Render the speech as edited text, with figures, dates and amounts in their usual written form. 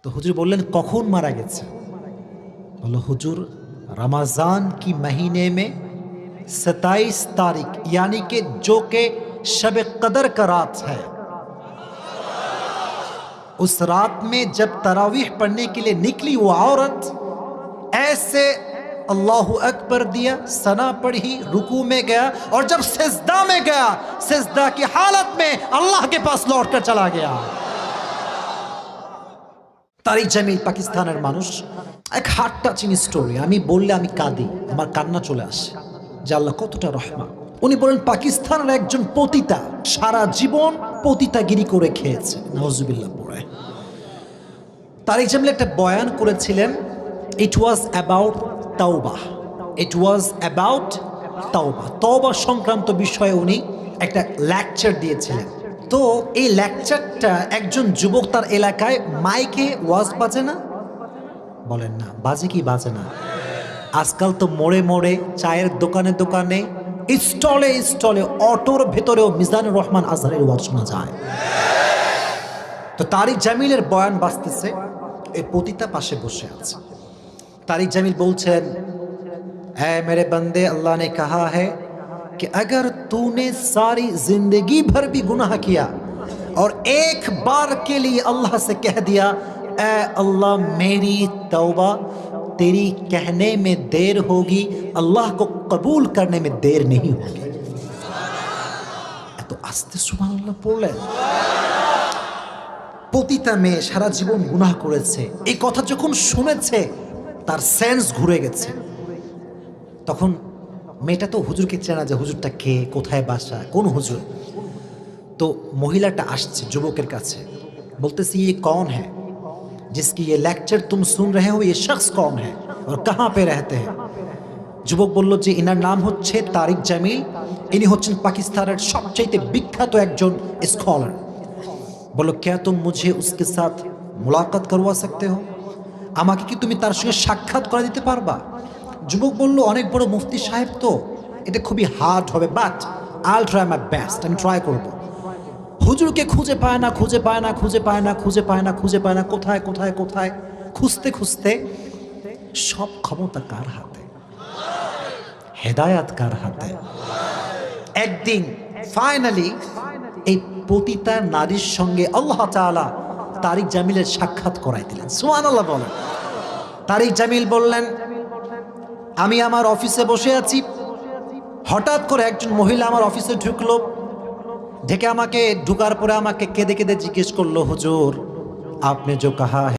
तो हुजूर बोलें कखन मारा गेছে बोलो हुजूर रमज़ान की महीने में 27 तारीख यानी कि जो के शब कदर का रात है। उस रात में जब तरावीह पढ़ने के लिए निकली वो औरत ऐसे अल्लाहु अकबर दिया, सना पढ़ी, रुकू में गया और जब सिजदा में गया सिजदा की हालत में अल्लाह के पास लौट कर चला गया। तारिक जमील पाकिस्तानेर मानुष एक हार्ट टाचिंग स्टोरी आमी बोलले आमी कादी आमार कान्ना चले आसे जे आल्लाह कतटा रहमान। उनी बोलेन पाकिस्तानेर एकजन पतिता सारा जीवन पतितागिरी करे खेयेছে नाउजुबिल्लाह पड़े। तारिक जमील एक बयान करेছিলেন इट वाज अबाउट तौबा, इट वाज अबाउट तौबा, तौबा संक्रांत विषये उनी एक लेक्चर दिएছিলেন। तो এই লেকচারটা একজন যুবক তার এলাকায় মাইকে ওয়াজ বাজে না, বলেন না বাজে কি বাজে না? আজকাল তো মোড়ে মোড়ে চায়ের দোকানে দোকানে স্টলে স্টলে অটোর ভেতরেও মিজানুর রহমান আজহারের ওয়াজ শোনা যায়। তো তারিক জামিলের বয়ান বাজতেছে, এই পতিতা পাশে বসে আছে। तारिक जमील बोलছেন ऐ मेरे बंदे अल्लाह ने कहा है कि अगर तूने सारी जिंदगी भर भी गुनाह किया और एक बार के लिए अल्लाह से कह दिया ऐ अल्लाह मेरी तौबा, तेरी कहने में देर होगी अल्लाह को कबूल करने में देर नहीं होगी। तो आस्ते सुबहानाल्लाह পড়লেন। পতিতা মেয়ে সারা জীবন গুনাহ করেছে, এই কথা যখন শুনেছে তার সেন্স ঘুরে গেছে। তখন মেয়েটা তো হুজুরকে চেনা যে হুজুরটা কে, কোথায় বাসা, কোন হুজুর। তো মহিলাটা আসছে যুবকের কাছে, বলতেছি ये कौन है जिसकी ये लेक्चर तुम सुन रहे हो, ये शख्स कौन है और कहाँ पे रहते हैं? যুবক বলল যে ইনার নাম হচ্ছে তারিক জামিল, ইনি হচ্ছেন পাকিস্তানের সবচেয়ে বিখ্যাত একজন স্কলার। বলল क्या तुम मुझे उसके साथ मुलाकात करवा सकते हो, আমাকে কি তুমি তার সঙ্গে সাক্ষাৎ করে দিতে পারবা? যুবক বলল অনেক বড় মুফতি সাহেব তো এটা খুবই হার্ড হবে, but I will try my best, আমি ট্রাই করব। হুজুরকে খুঁজে পায় না, খুঁজে পায় না, খুঁজে পায় না, খুঁজে পায় না, খুঁজে পায় না, কোথায় কোথায় কোথায় খুঁজতে খুঁজতে সব ক্ষমতা কার হাতে? হেদায়াত কার হাতে? একদিন ফাইনালি এই পতিতা নারীর সঙ্গে আল্লাহ তাআলা তারিক জামিলের সাক্ষাৎ করাই দিলেন। সুবহানাল্লাহ বলেন। তারিক জামিল বললেন আমি আমার অফিসে বসে আছি, হঠাৎ করে একজন মহিলা আমার অফিসে ঢুকলো, ঢেকে আমাকে ঢুকার পরে আমাকে কেঁদে কেঁদে জিজ্ঞেস করলো হুজুর আপনি जो कहा है